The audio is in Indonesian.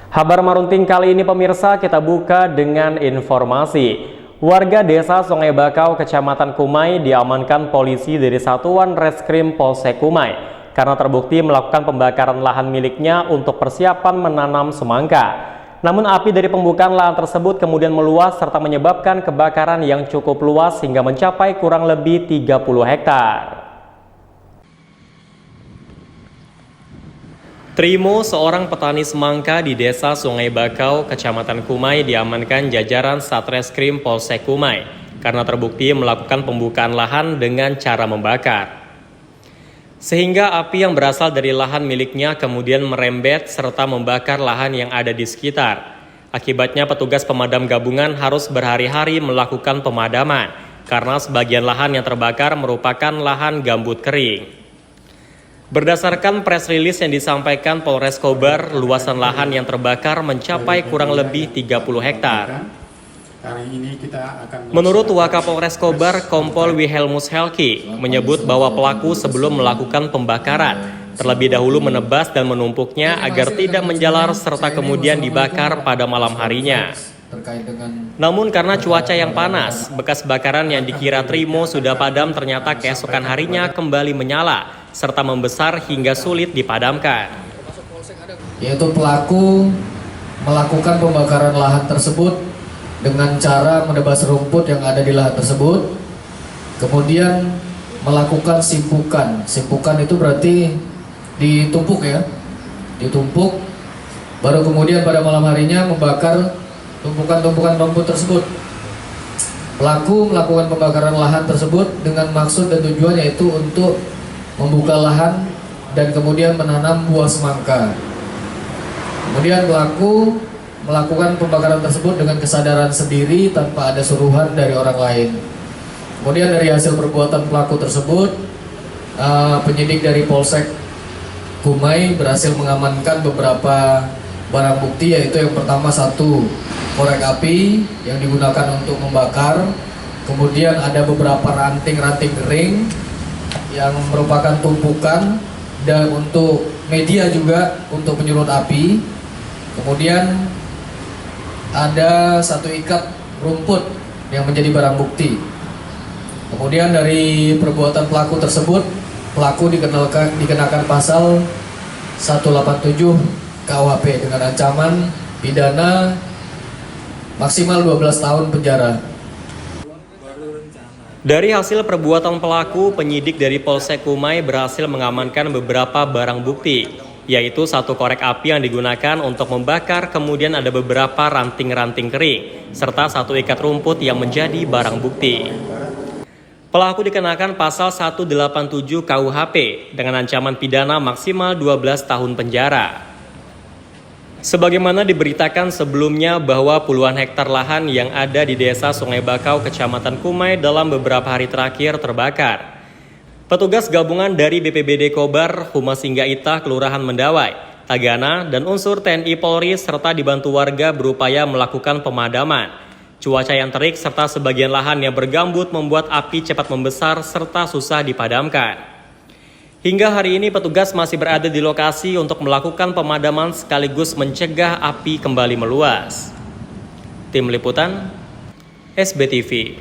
Kabar Marunting kali ini pemirsa kita buka dengan informasi. Warga desa Sungai Bakau, Kecamatan Kumai diamankan polisi dari Satuan Reskrim Polsek Kumai karena terbukti melakukan pembakaran lahan miliknya untuk persiapan menanam semangka. Namun api dari pembukaan lahan tersebut kemudian meluas serta menyebabkan kebakaran yang cukup luas hingga mencapai kurang lebih 30 hektar. Trimo, seorang petani semangka di desa Sungai Bakau, Kecamatan Kumai diamankan jajaran Satreskrim Polsek Kumai karena terbukti melakukan pembukaan lahan dengan cara membakar. Sehingga api yang berasal dari lahan miliknya kemudian merembet serta membakar lahan yang ada di sekitar. Akibatnya petugas pemadam gabungan harus berhari-hari melakukan pemadaman karena sebagian lahan yang terbakar merupakan lahan gambut kering. Berdasarkan press release yang disampaikan Polres Kobar, luasan lahan yang terbakar mencapai kurang lebih 30 hektar. Menurut Wakapolres Kobar, Kompol Wilhelmus Helki, menyebut bahwa pelaku sebelum melakukan pembakaran, terlebih dahulu menebas dan menumpuknya agar tidak menjalar serta kemudian dibakar pada malam harinya. Namun karena cuaca yang panas, bekas bakaran yang dikira Trimo sudah padam ternyata keesokan harinya kembali menyala serta membesar hingga sulit dipadamkan. Yaitu pelaku melakukan pembakaran lahan tersebut dengan cara menebas rumput yang ada di lahan tersebut, kemudian melakukan simpukan. Simpukan itu berarti ditumpuk ya, ditumpuk, baru kemudian pada malam harinya membakar tumpukan-tumpukan rumput tersebut. Pelaku melakukan pembakaran lahan tersebut dengan maksud dan tujuan yaitu untuk membuka lahan dan kemudian menanam buah semangka. Kemudian pelaku melakukan pembakaran tersebut dengan kesadaran sendiri tanpa ada suruhan dari orang lain. Kemudian dari hasil perbuatan pelaku tersebut, penyidik dari Polsek Kumai berhasil mengamankan beberapa barang bukti, yaitu yang pertama satu korek api yang digunakan untuk membakar, kemudian ada beberapa ranting-ranting kering yang merupakan tumpukan dan untuk media juga untuk menyulut api, kemudian ada satu ikat rumput yang menjadi barang bukti. Kemudian dari perbuatan pelaku tersebut, pelaku dikenakan pasal 187 KUHP dengan ancaman pidana maksimal 12 tahun penjara. Dari hasil perbuatan pelaku, penyidik dari Polsek Kumai berhasil mengamankan beberapa barang bukti, yaitu satu korek api yang digunakan untuk membakar, kemudian ada beberapa ranting-ranting kering, serta satu ikat rumput yang menjadi barang bukti. Pelaku dikenakan pasal 187 KUHP dengan ancaman pidana maksimal 12 tahun penjara. Sebagaimana diberitakan sebelumnya bahwa puluhan hektar lahan yang ada di desa Sungai Bakau, Kecamatan Kumai dalam beberapa hari terakhir terbakar. Petugas gabungan dari BPBD Kobar, Humas Hingga Ita, Kelurahan Mendawai, Tagana, dan unsur TNI Polri serta dibantu warga berupaya melakukan pemadaman. Cuaca yang terik serta sebagian lahan yang bergambut membuat api cepat membesar serta susah dipadamkan. Hingga hari ini petugas masih berada di lokasi untuk melakukan pemadaman sekaligus mencegah api kembali meluas. Tim Liputan SBTV.